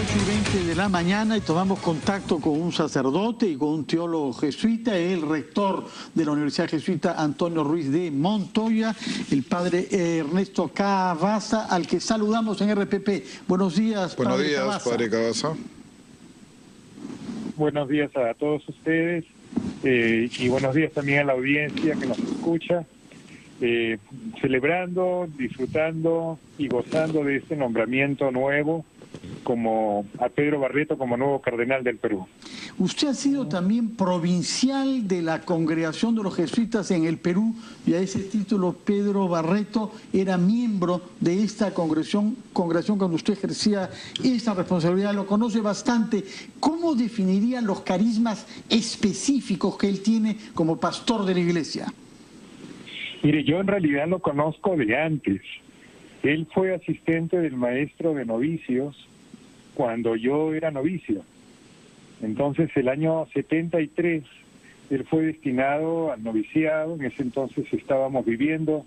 8:20 de la mañana y tomamos contacto con un sacerdote y con un teólogo jesuita, el rector de la Universidad Jesuita Antonio Ruiz de Montoya, el padre Ernesto Cavazza, al que saludamos en RPP. Buenos días, Buenos padre días, Cavazza. padre Cavazza. Buenos días a todos ustedes y buenos días también a la audiencia que nos escucha, celebrando, disfrutando y gozando de este nombramiento nuevo a Pedro Barreto como nuevo cardenal del Perú. Usted ha sido también provincial de la Congregación de los Jesuitas en el Perú y a ese título Pedro Barreto era miembro de esta congregación cuando usted ejercía esta responsabilidad, lo conoce bastante. ¿Cómo definiría los carismas específicos que él tiene como pastor de la Iglesia? Mire, yo en realidad lo conozco de antes. Él fue asistente del maestro de novicios cuando yo era novicio. Entonces, el año 73, él fue destinado al noviciado. En ese entonces estábamos viviendo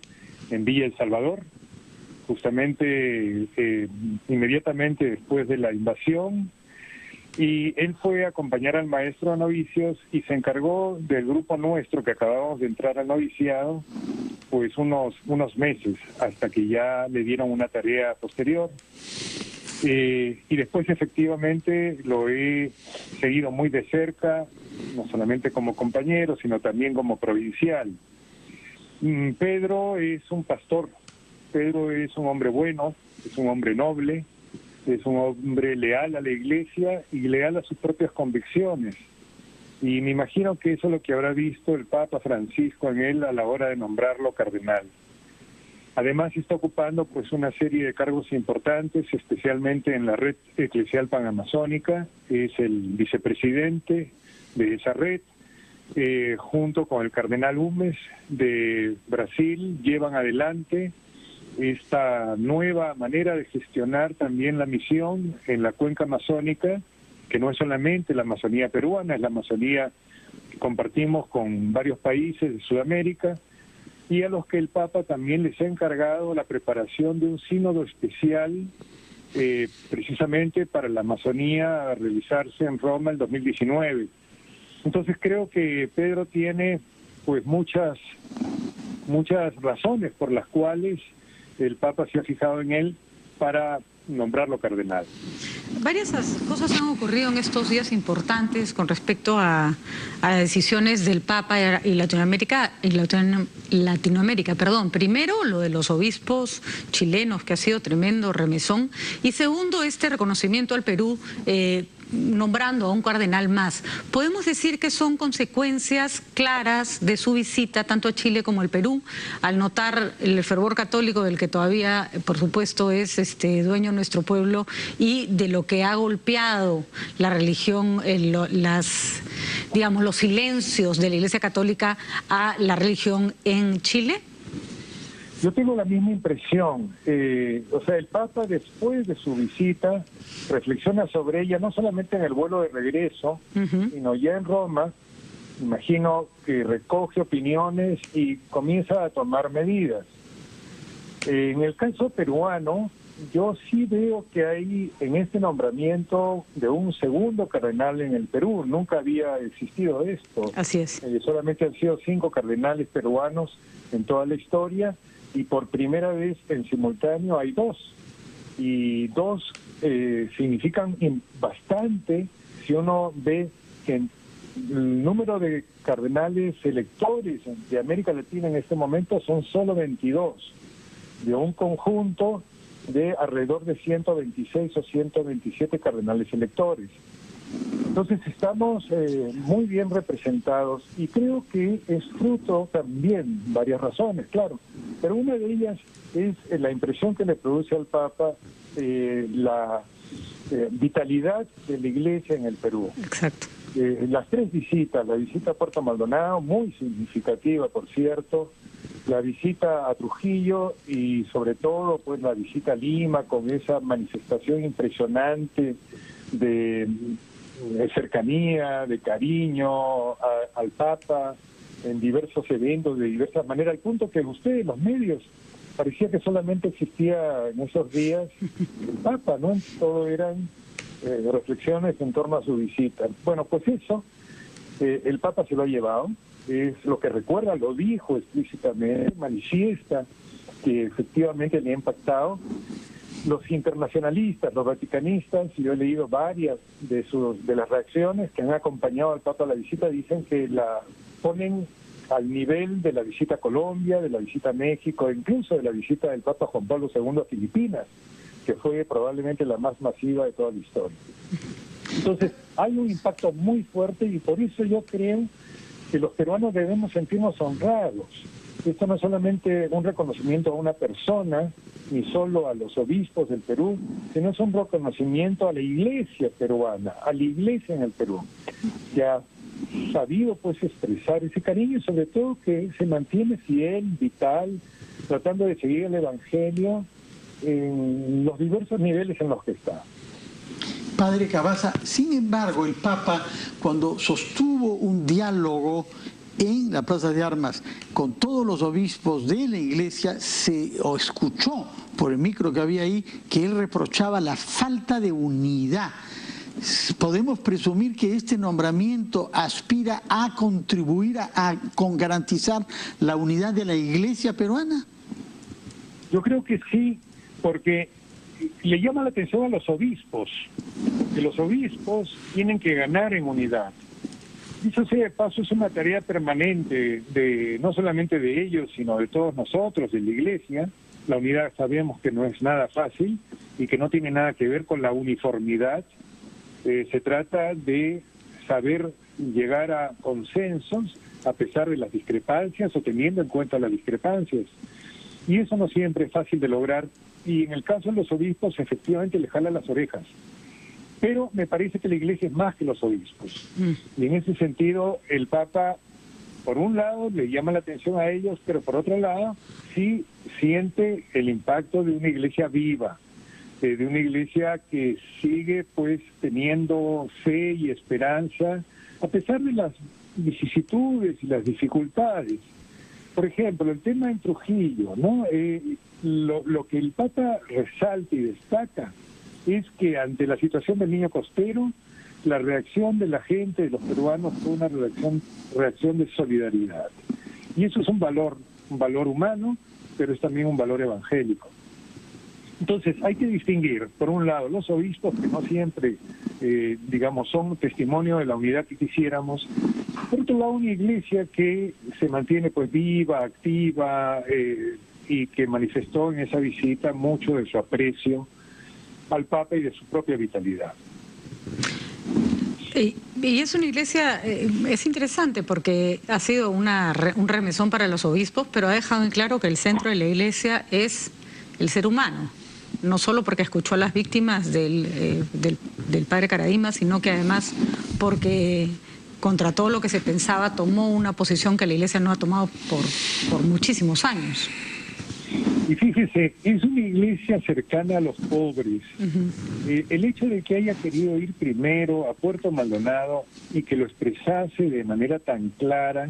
en Villa El Salvador, justamente inmediatamente después de la invasión. Y él fue a acompañar al maestro de novicios y se encargó del grupo nuestro que acabábamos de entrar al noviciado, pues unos meses, hasta que ya le dieron una tarea posterior. Y después efectivamente lo he seguido muy de cerca, no solamente como compañero, sino también como provincial. Pedro es un pastor, Pedro es un hombre bueno, es un hombre noble, es un hombre leal a la Iglesia y leal a sus propias convicciones. Y me imagino que eso es lo que habrá visto el Papa Francisco en él a la hora de nombrarlo cardenal. Además está ocupando pues una serie de cargos importantes, especialmente en la red eclesial panamazónica. Es el vicepresidente de esa red, junto con el cardenal Humes de Brasil, llevan adelante esta nueva manera de gestionar también la misión en la cuenca amazónica, que no es solamente la Amazonía peruana, es la Amazonía que compartimos con varios países de Sudamérica, y a los que el Papa también les ha encargado la preparación de un sínodo especial precisamente para la Amazonía a realizarse en Roma el 2019. Entonces creo que Pedro tiene pues muchas razones por las cuales el Papa se ha fijado en él para nombrarlo cardenal. Varias cosas han ocurrido en estos días importantes con respecto a decisiones del Papa y Latinoamérica. Primero, lo de los obispos chilenos, que ha sido tremendo remesón. Y segundo, este reconocimiento al Perú, nombrando a un cardenal más. ¿Podemos decir que son consecuencias claras de su visita tanto a Chile como al Perú, al notar el fervor católico del que todavía, por supuesto, es dueño nuestro pueblo y de lo que ha golpeado la religión, los silencios de la Iglesia Católica a la religión en Chile? Yo tengo la misma impresión. El Papa, después de su visita, reflexiona sobre ella, no solamente en el vuelo de regreso, sino ya en Roma. Imagino que recoge opiniones y comienza a tomar medidas. En el caso peruano, yo sí veo que hay en este nombramiento de un segundo cardenal en el Perú. Nunca había existido esto. Así es. Solamente han sido 5 cardenales peruanos en toda la historia. Y por primera vez en simultáneo hay 2. Y 2 significan bastante si uno ve que el número de cardenales electores de América Latina en este momento son solo 22, de un conjunto de alrededor de 126 o 127 cardenales electores. Entonces estamos muy bien representados y creo que es fruto también, varias razones, claro, pero una de ellas es la impresión que le produce al Papa la vitalidad de la Iglesia en el Perú. Exacto. Las 3 visitas, la visita a Puerto Maldonado, muy significativa, por cierto, la visita a Trujillo y sobre todo pues la visita a Lima con esa manifestación impresionante de cercanía, de cariño al Papa en diversos eventos, de diversas maneras, al punto que ustedes, los medios, parecía que solamente existía en esos días el Papa, ¿no? Todo eran reflexiones en torno a su visita. Bueno, pues eso, el Papa se lo ha llevado, es lo que recuerda, lo dijo explícitamente, manifiesta que efectivamente le ha impactado. Los internacionalistas, los vaticanistas, yo he leído varias de las reacciones que han acompañado al Papa a la visita, dicen que la ponen al nivel de la visita a Colombia, de la visita a México, incluso de la visita del Papa Juan Pablo II a Filipinas, que fue probablemente la más masiva de toda la historia. Entonces, hay un impacto muy fuerte y por eso yo creo que los peruanos debemos sentirnos honrados. Esto no es solamente un reconocimiento a una persona, ni solo a los obispos del Perú, sino es un reconocimiento a la iglesia peruana, a la iglesia en el Perú, que ha sabido pues expresar ese cariño y sobre todo que se mantiene fiel, vital, tratando de seguir el Evangelio en los diversos niveles en los que está. Padre Cabaza, sin embargo, el Papa, cuando sostuvo un diálogo en la Plaza de Armas con todos los obispos de la iglesia, se escuchó por el micro que había ahí que él reprochaba la falta de unidad. ¿Podemos presumir que este nombramiento aspira a contribuir con garantizar la unidad de la iglesia peruana? Yo creo que sí, porque le llama la atención a los obispos, que los obispos tienen que ganar en unidad. Dicho sea de paso, es una tarea permanente, no solamente de ellos, sino de todos nosotros, de la Iglesia. La unidad sabemos que no es nada fácil y que no tiene nada que ver con la uniformidad. Se trata de saber llegar a consensos a pesar de las discrepancias o teniendo en cuenta las discrepancias. Y eso no siempre es fácil de lograr. Y en el caso de los obispos, efectivamente le jala las orejas. Pero me parece que la Iglesia es más que los obispos. Y en ese sentido, el Papa, por un lado, le llama la atención a ellos, pero por otro lado, sí siente el impacto de una Iglesia viva, de una Iglesia que sigue pues teniendo fe y esperanza, a pesar de las vicisitudes y las dificultades. Por ejemplo, el tema en Trujillo, ¿no? Lo que el Papa resalta y destaca es que ante la situación del niño costero, la reacción de la gente, de los peruanos, fue una reacción de solidaridad. Y eso es un valor humano, pero es también un valor evangélico. Entonces, hay que distinguir, por un lado, los obispos, que no siempre, son testimonio de la unidad que quisiéramos. Por otro lado, una iglesia que se mantiene pues viva, activa, y que manifestó en esa visita mucho de su aprecio al Papa y de su propia vitalidad. Y es una iglesia, es interesante porque ha sido un remesón para los obispos, pero ha dejado en claro que el centro de la iglesia es el ser humano. No solo porque escuchó a las víctimas del padre Caradima, sino que además porque contra todo lo que se pensaba tomó una posición que la iglesia no ha tomado por muchísimos años. Y fíjese, es una iglesia cercana a los pobres. El hecho de que haya querido ir primero a Puerto Maldonado y que lo expresase de manera tan clara,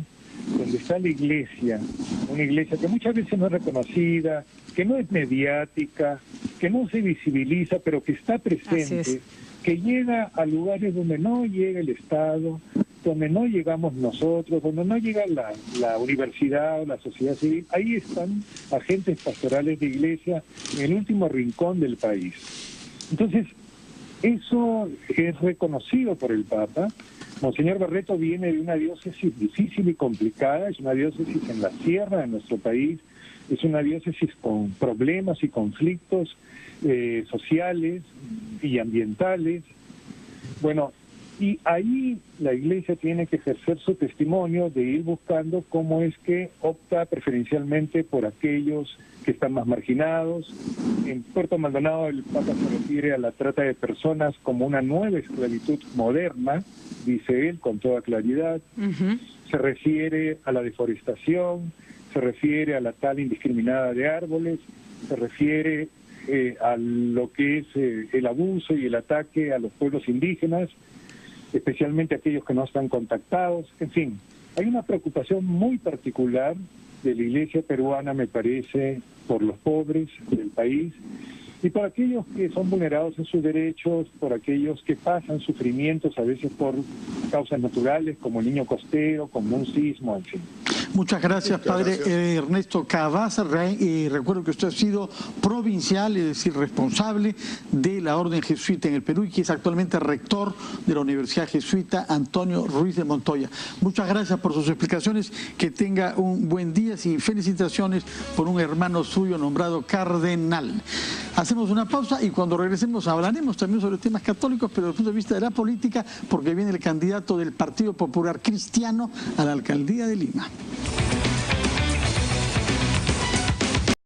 donde está la iglesia, una iglesia que muchas veces no es reconocida, que no es mediática, que no se visibiliza, pero que está presente, que llega a lugares donde no llega el Estado, donde no llegamos nosotros, donde no llega la universidad o la sociedad civil. Ahí están agentes pastorales de iglesia en el último rincón del país. Entonces, eso es reconocido por el Papa. Monseñor Barreto viene de una diócesis difícil y complicada, es una diócesis en la sierra de nuestro país, es una diócesis con problemas y conflictos sociales y ambientales. Bueno, y ahí la iglesia tiene que ejercer su testimonio de ir buscando cómo es que opta preferencialmente por aquellos que están más marginados. En Puerto Maldonado el Papa se refiere a la trata de personas como una nueva esclavitud moderna, dice él con toda claridad. Se refiere a la deforestación, se refiere a la tala indiscriminada de árboles, se refiere a lo que es el abuso y el ataque a los pueblos indígenas, especialmente aquellos que no están contactados. En fin, hay una preocupación muy particular de la iglesia peruana, me parece, por los pobres del país, Y por aquellos que son vulnerados en sus derechos, por aquellos que pasan sufrimientos a veces por causas naturales, como el niño costero, como un sismo, en fin. Muchas gracias, padre Ernesto Cavazza. Recuerdo que usted ha sido provincial, es decir, responsable de la Orden Jesuita en el Perú y que es actualmente rector de la Universidad Jesuita Antonio Ruiz de Montoya. Muchas gracias por sus explicaciones, que tenga un buen día y felicitaciones por un hermano suyo nombrado cardenal. Hacemos una pausa y cuando regresemos hablaremos también sobre temas católicos, pero desde el punto de vista de la política, porque viene el candidato del Partido Popular Cristiano a la alcaldía de Lima.